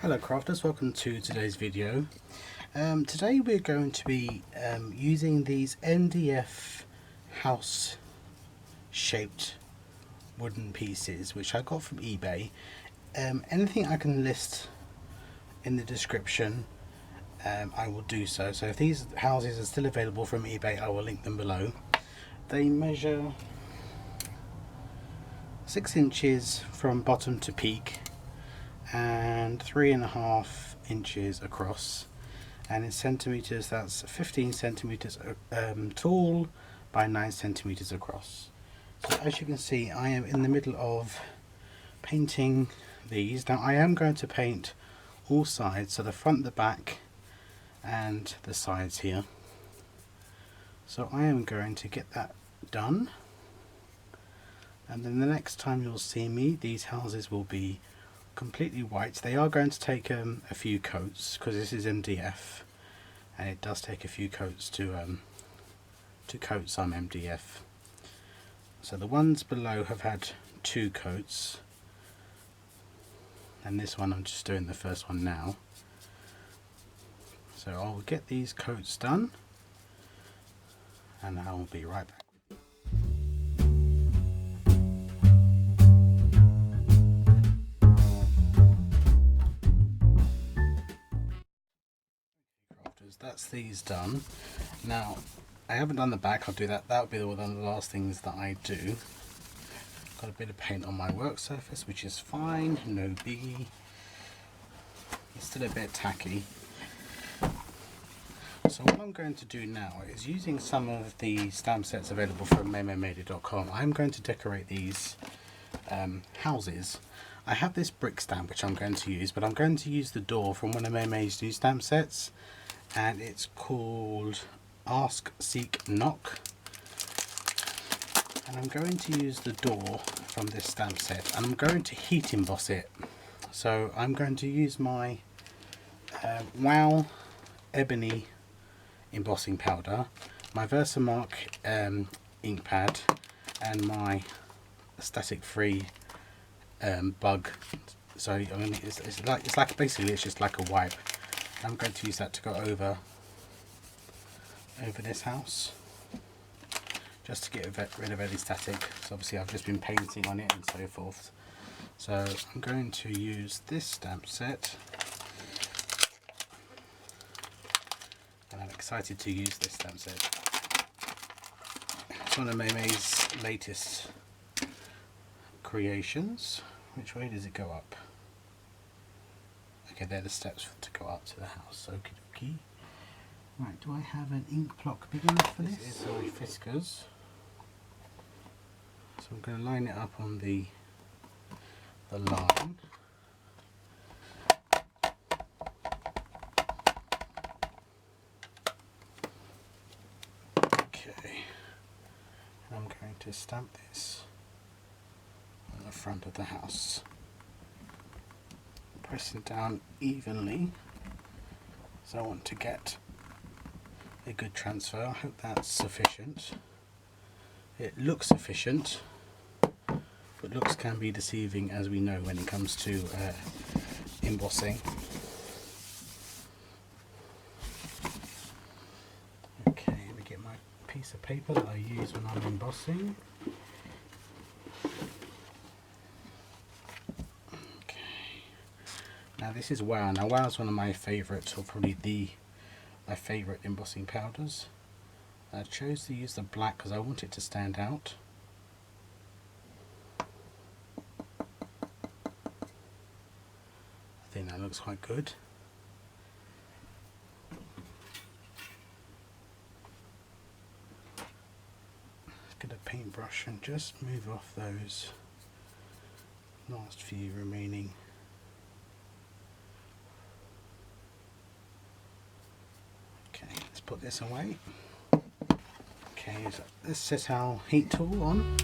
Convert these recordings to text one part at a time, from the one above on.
Hello crafters, welcome to today's video. Today we're going to be using these MDF house shaped wooden pieces which I got from eBay. Anything I can list in the description I will do so. So if these houses are still available from eBay, I will link them below. They measure 6 inches from bottom to peak and 3.5 inches across, and in centimeters that's 15 centimeters tall by 9 centimeters across. So as you can see, I am in the middle of painting these. Now I am going to paint all sides, so the front, the back and the sides here. So I am going to get that done, and then the next time you'll see me, these houses will be completely white. They are going to take a few coats because this is MDF and it does take a few coats to coat some MDF. So the ones below have had 2 coats, and this one I'm just doing the first one now. So I'll get these coats done and I'll be right back. That's these done. Now I haven't done the back, I'll do that. That'll be one of the last things that I do. Got a bit of paint on my work surface, which is fine, no biggie. It's still a bit tacky. So what I'm going to do now is, using some of the stamp sets available from memomader.com, I'm going to decorate these houses. I have this brick stamp which I'm going to use, but I'm going to use the door from one of Memo's new stamp sets, and it's called Ask, Seek, Knock. And I'm going to use the door from this stamp set, and I'm going to heat emboss it. So I'm going to use my WOW ebony embossing powder, my Versamark ink pad, and my static free bug. So I mean, it's like basically it's just like a wipe. I'm going to use that to go over this house, just to get rid of any static. So obviously I've just been painting on it and so forth. So I'm going to use this stamp set, and I'm excited to use this stamp set. It's one of Memo's latest creations. Which way does it go up? Okay, they're the steps to go up to the house. Okie dokie. Right, do I have an ink block big enough for this? This is my Fiskars. So I'm going to line it up on the line. Okay, and I'm going to stamp this on the front of the house. Pressing down evenly, so I want to get a good transfer. I hope that's sufficient. It looks efficient, but looks can be deceiving, as we know when it comes to embossing. Okay, let me get my piece of paper that I use when I'm embossing. Now this is WOW. Now WOW is one of my favourites, or probably my favourite embossing powders. I chose to use the black because I want it to stand out. I think that looks quite good. Let's get a paintbrush and just move off those last few remaining . Let's put this away. Okay, so let's set our heat tool on.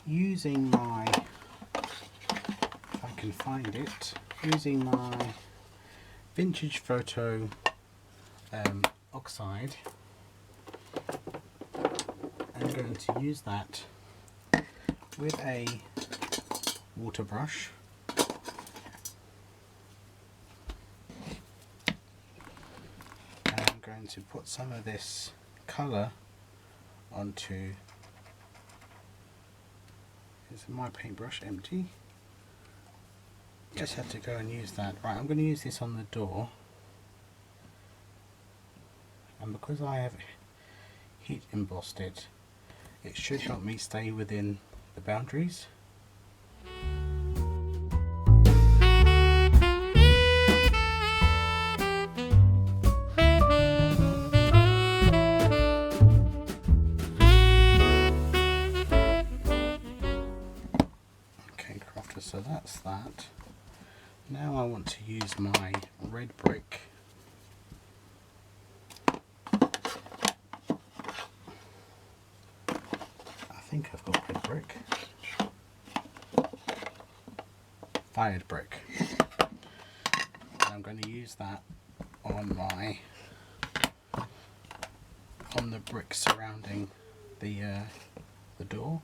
Using my, if I can find it, using my Vintage Photo oxide, I'm going to use that with a water brush. And I'm going to put some of this colour onto, is my paintbrush empty? Just had to go and use that. Right, I'm going to use this on the door, and because I have heat embossed it, it should help me stay within the boundaries. Okay, crafter, so that's that. Now I want to use my red brick. I think I've got red brick. Fired brick. And I'm going to use that on the brick surrounding the door.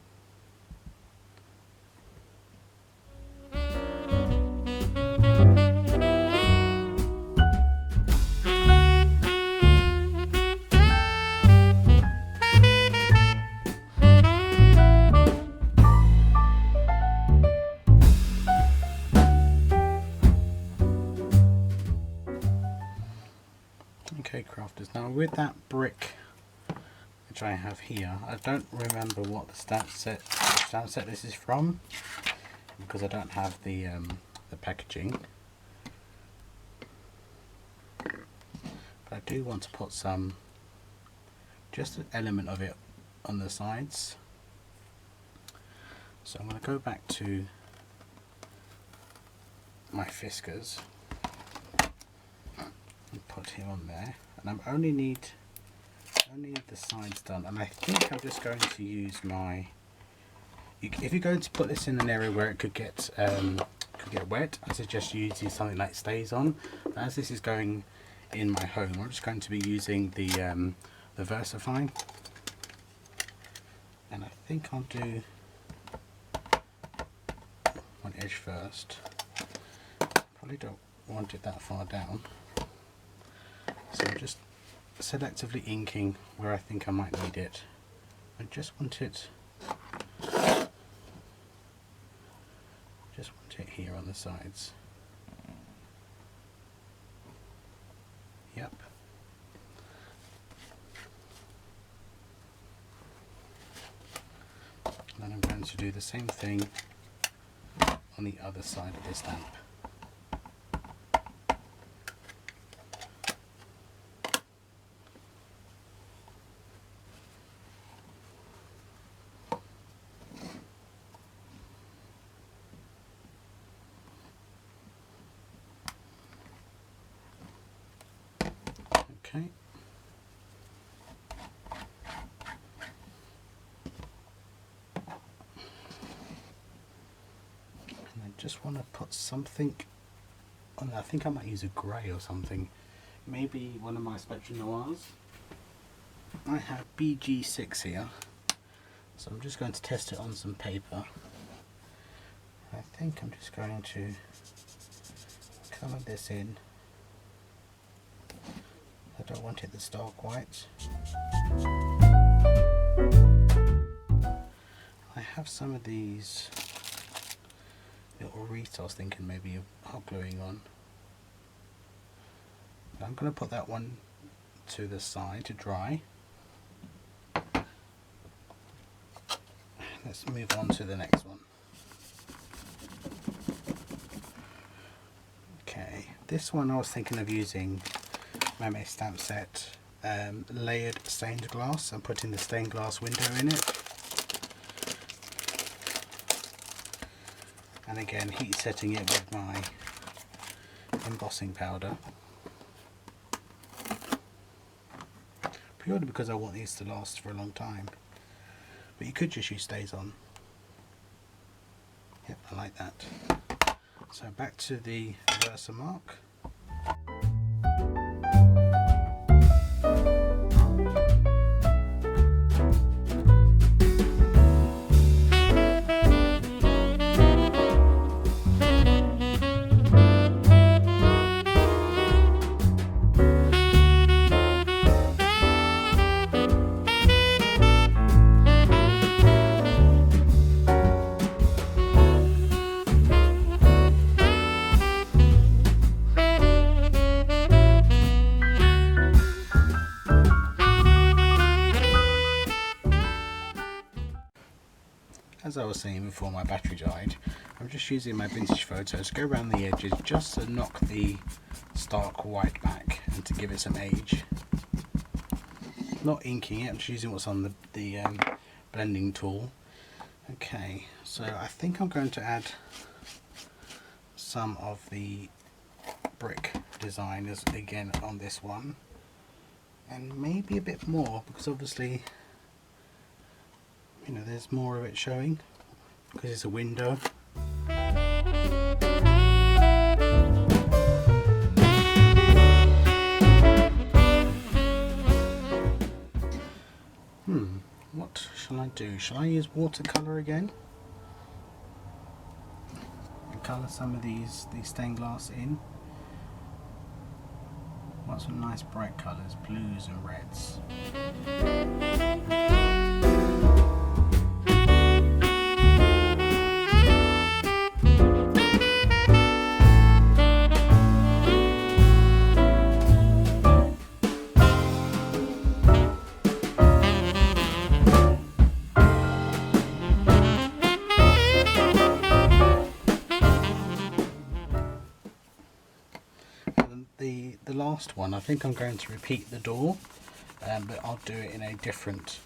Okay, crafters, now with that brick which I have here, I don't remember what the stamp set this is from, because I don't have the packaging, but I do want to put some, just an element of it on the sides. So I'm going to go back to my Fiskars and put him on there, and I only need the sides done. And I think I'm just going to use my, if you're going to put this in an area where it could get wet, I suggest using something like Stays On. But as this is going in my home, I'm just going to be using the VersaFine, and I think I'll do one edge first. Probably don't want it that far down, so I'm just selectively inking where I think I might need it. I just want it here on the sides. Yep. And then I'm going to do the same thing on the other side of this stamp. Okay. And I just want to put something on. I think I might use a grey or something. Maybe one of my Spectrum Noirs. I have BG6 here, so I'm just going to test it on some paper. I think I'm just going to colour this in. I don't want it this dark white. I have some of these little wreaths I was thinking maybe of hot gluing on. But I'm going to put that one to the side to dry. Let's move on to the next one. Okay, this one I was thinking of using Mame stamp set layered stained glass and putting the stained glass window in it, and again heat setting it with my embossing powder, purely because I want these to last for a long time. But you could just use Stays On. Yep, I like that. So back to the Versamark. as I was saying before my battery died, I'm just using my vintage photos to go around the edges just to knock the stark white back and to give it some age. Not inking it, I'm just using what's on the blending tool. Okay, so I think I'm going to add some of the brick designers again on this one, and maybe a bit more, because obviously, you know, there's more of it showing because it's a window. What shall I do? Shall I use watercolour again and colour some of these stained glass in? Want some nice bright colours, blues and reds. The last one, I think I'm going to repeat the door, but I'll do it in a different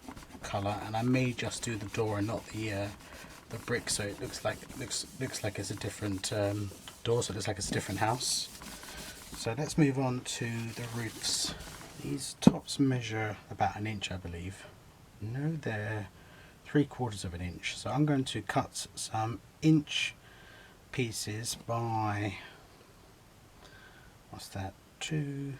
colour, and I may just do the door and not the brick, so it looks like it's a different door, so it looks like it's a different house. So let's move on to the roofs. These tops measure about 1 inch, I believe. No, they're 3/4 of an inch. So I'm going to cut some inch pieces by, what's that, 2,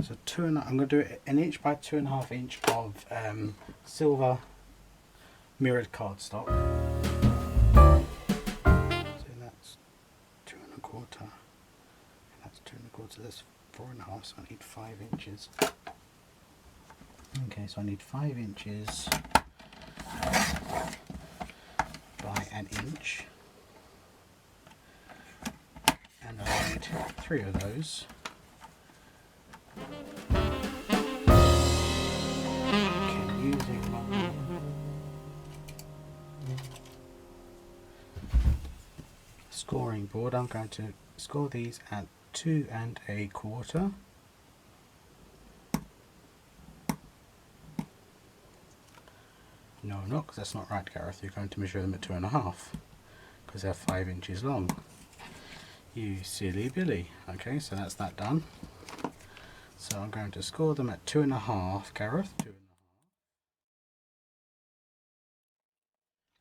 so 2 and I'm going to do it 1 inch by 2.5 inch of silver mirrored cardstock. So that's 2 1/4. That's 2 1/4. That's 4.5. So I need 5 inches. Okay, so I need 5 inches by 1 inch. And I need 3 of those. Okay, using my scoring board, I'm going to score these at 2 1/4. No, not, because that's not right, Gareth. You're going to measure them at 2.5 because they're 5 inches long. You silly Billy. Okay, so that's that done. So I'm going to score them at 2.5, Gareth. 2.5.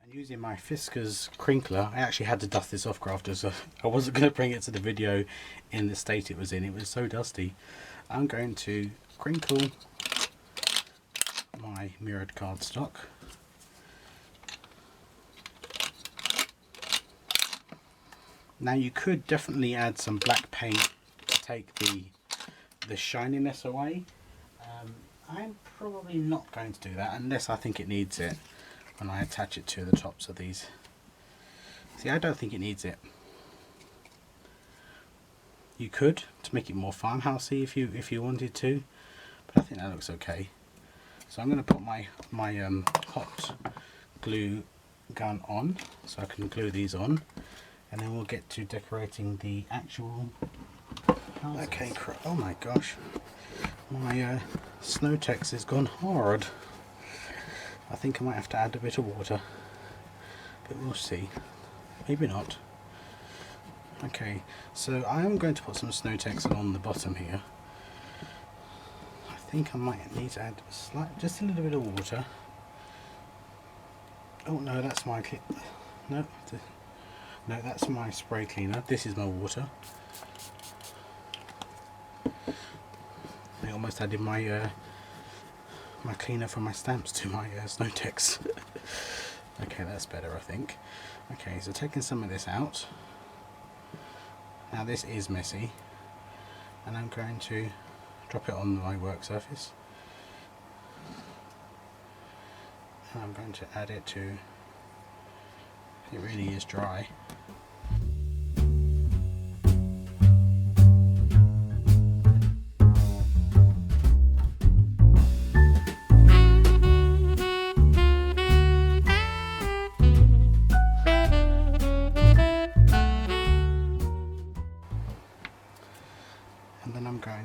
And using my Fiskars crinkler, I actually had to dust this off, Crafters. I wasn't going to bring it to the video in the state it was in. It was so dusty. I'm going to crinkle my mirrored cardstock. Now you could definitely add some black paint to take the shininess away. I'm probably not going to do that unless I think it needs it when I attach it to the tops of these. See, I don't think it needs it. You could to make it more farmhousey if you wanted to, but I think that looks okay. So I'm going to put my hot glue gun on so I can glue these on. And then we'll get to decorating the actual houses. Okay, oh my gosh, my Snow-Tex has gone hard. I think I might have to add a bit of water, but we'll see. Maybe not. Okay, so I am going to put some Snow-Tex on the bottom here. I think I might need to add just a little bit of water. Oh no, that's my No, that's my spray cleaner. This is my water. I almost added my my cleaner from my stamps to my Snow-Tex. Okay, that's better, I think. Okay, so taking some of this out. Now this is messy, and I'm going to drop it on my work surface. And I'm going to add it to. It really is dry.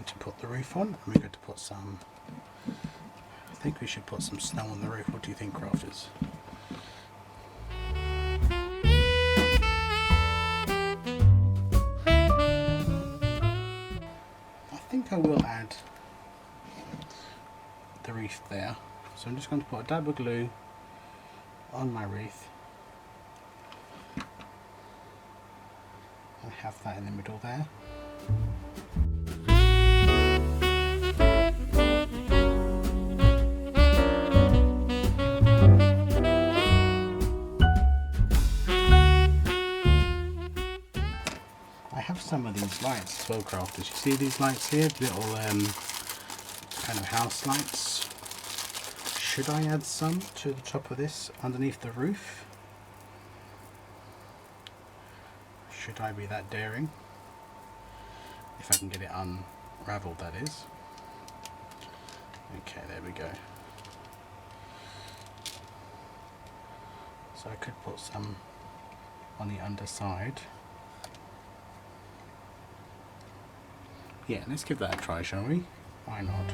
to put the roof on, and we're going to put some, I think we should put some snow on the roof. What do you think, crafters? I think I will add the wreath there. So I'm just going to put a dab of glue on my wreath and have that in the middle there. I have some of these lights as well, crafters. You see these lights here? Little kind of house lights. Should I add some to the top of this underneath the roof? Should I be that daring? If I can get it unraveled, that is. Okay, there we go. So I could put some on the underside. Yeah, let's give that a try, shall we? Why not?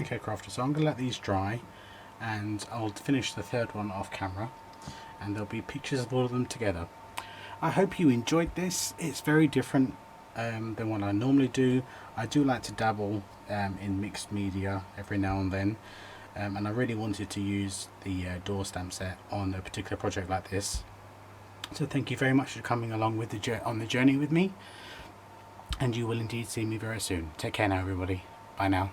Okay, crafters, so I'm going to let these dry and I'll finish the third one off camera and there'll be pictures of all of them together. I hope you enjoyed this. It's very different than what I normally do. I do like to dabble in mixed media every now and then, and I really wanted to use the door stamp set on a particular project like this. So thank you very much for coming along with on the journey with me, and you will indeed see me very soon. Take care now, everybody. Bye now.